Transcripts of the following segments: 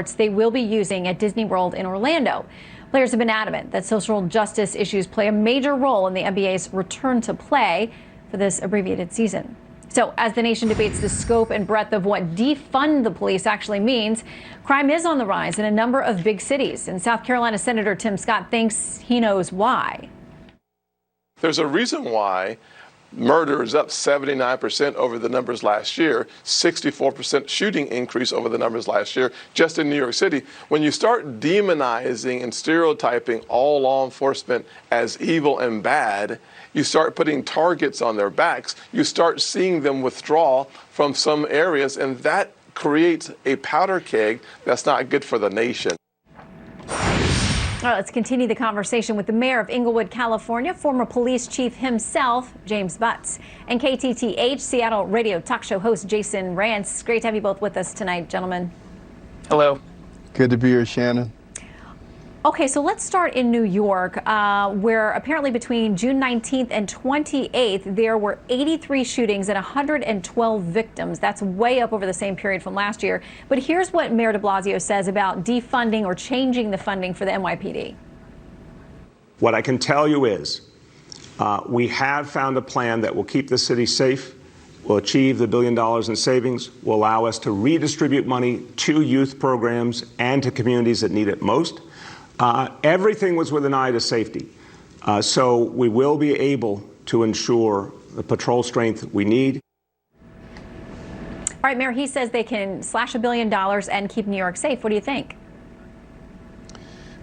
they will be using at Disney World in Orlando. Players have been adamant that social justice issues play a major role in the NBA's return to play for this abbreviated season. So as the nation debates the scope and breadth of what defund the police actually means, crime is on the rise in a number of big cities. And South Carolina Senator Tim Scott thinks he knows why. There's a reason why murder is up 79% over the numbers last year, 64% shooting increase over the numbers last year, just in New York City. When you start demonizing and stereotyping all law enforcement as evil and bad, you start putting targets on their backs, you start seeing them withdraw from some areas, and that creates a powder keg that's not good for the nation. All right, let's continue the conversation with the mayor of Inglewood, California, former police chief himself, James Butts, and KTTH Seattle radio talk show host Jason Rantz. Great to have you both with us tonight, gentlemen. Hello. Good to be here, Shannon. Okay, so let's start in New York, where apparently between June 19th and 28th, there were 83 shootings and 112 victims. That's way up over the same period from last year. But here's what Mayor de Blasio says about defunding or changing the funding for the NYPD. What I can tell you is we have found a plan that will keep the city safe, will achieve the $1 billion in savings, will allow us to redistribute money to youth programs and to communities that need it most. Everything was with an eye to safety. So we will be able to ensure the patrol strength we need. All right, Mayor, he says they can slash $1 billion and keep New York safe. What do you think?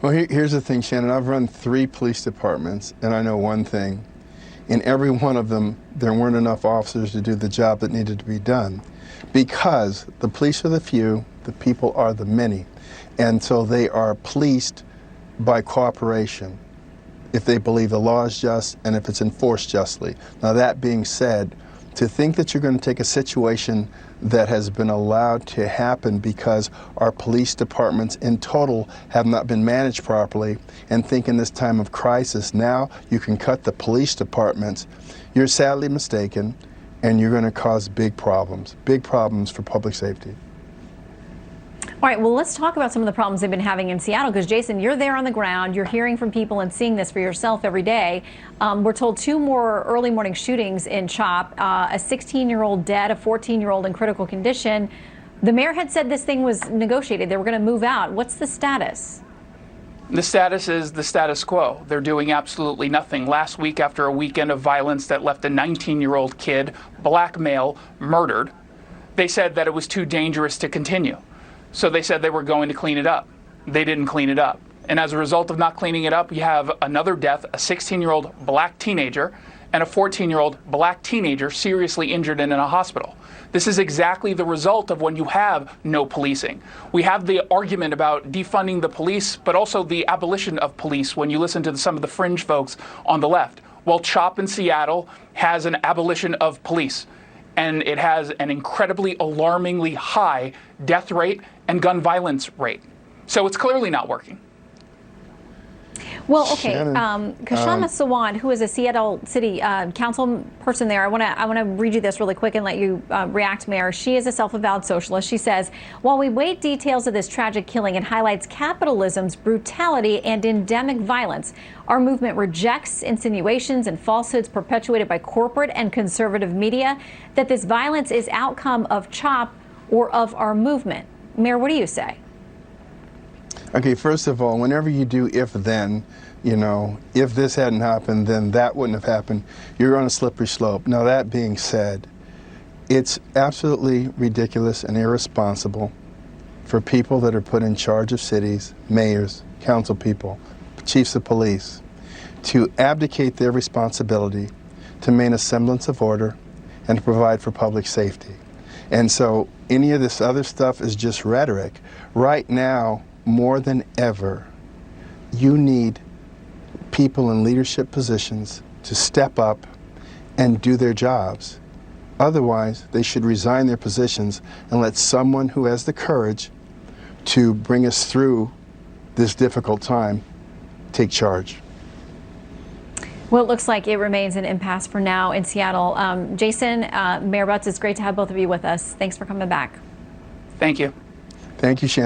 Well, here's the thing, Shannon. I've run 3 police departments, and I know one thing. In every one of them, there weren't enough officers to do the job that needed to be done. Because the police are the few, the people are the many. And so they are policed by cooperation, if they believe the law is just and if it's enforced justly. Now, that being said, to think that you're going to take a situation that has been allowed to happen because our police departments in total have not been managed properly and think in this time of crisis now you can cut the police departments, you're sadly mistaken, and you're going to cause big problems for public safety. All right, well, let's talk about some of the problems they've been having in Seattle, because, Jason, you're there on the ground. You're hearing from people and seeing this for yourself every day. We're told 2 more early morning shootings in CHOP, a 16-year-old dead, a 14-year-old in critical condition. The mayor had said this thing was negotiated. They were going to move out. What's the status? The status is the status quo. They're doing absolutely nothing. Last week, after a weekend of violence that left a 19-year-old kid, black male, murdered, they said that it was too dangerous to continue. So they said they were going to clean it up. They didn't clean it up. And as a result of not cleaning it up, you have another death, a 16-year-old black teenager and a 14-year-old black teenager seriously injured and in a hospital. This is exactly the result of when you have no policing. We have the argument about defunding the police, but also the abolition of police when you listen to some of the fringe folks on the left. Well, CHOP in Seattle has an abolition of police, and it has an incredibly alarmingly high death rate and gun violence rate. So it's clearly not working. Well, okay, Kashama Sawant, who is a Seattle City Council person there, I want to read you this really quick and let you react, Mayor. She is a self-avowed socialist. She says, while we await details of this tragic killing, it highlights capitalism's brutality and endemic violence. Our movement rejects insinuations and falsehoods perpetuated by corporate and conservative media that this violence is outcome of CHOP or of our movement. Mayor, what do you say? Okay, first of all, whenever you do if-then, if this hadn't happened, then that wouldn't have happened, you're on a slippery slope. Now, that being said, it's absolutely ridiculous and irresponsible for people that are put in charge of cities, mayors, council people, chiefs of police, to abdicate their responsibility to maintain a semblance of order and to provide for public safety. And so any of this other stuff is just rhetoric. Right now, more than ever, you need people in leadership positions to step up and do their jobs. Otherwise, they should resign their positions and let someone who has the courage to bring us through this difficult time take charge. Well, it looks like it remains an impasse for now in Seattle. Jason, Mayor Butts, it's great to have both of you with us. Thanks for coming back. Thank you. Thank you, Shannon.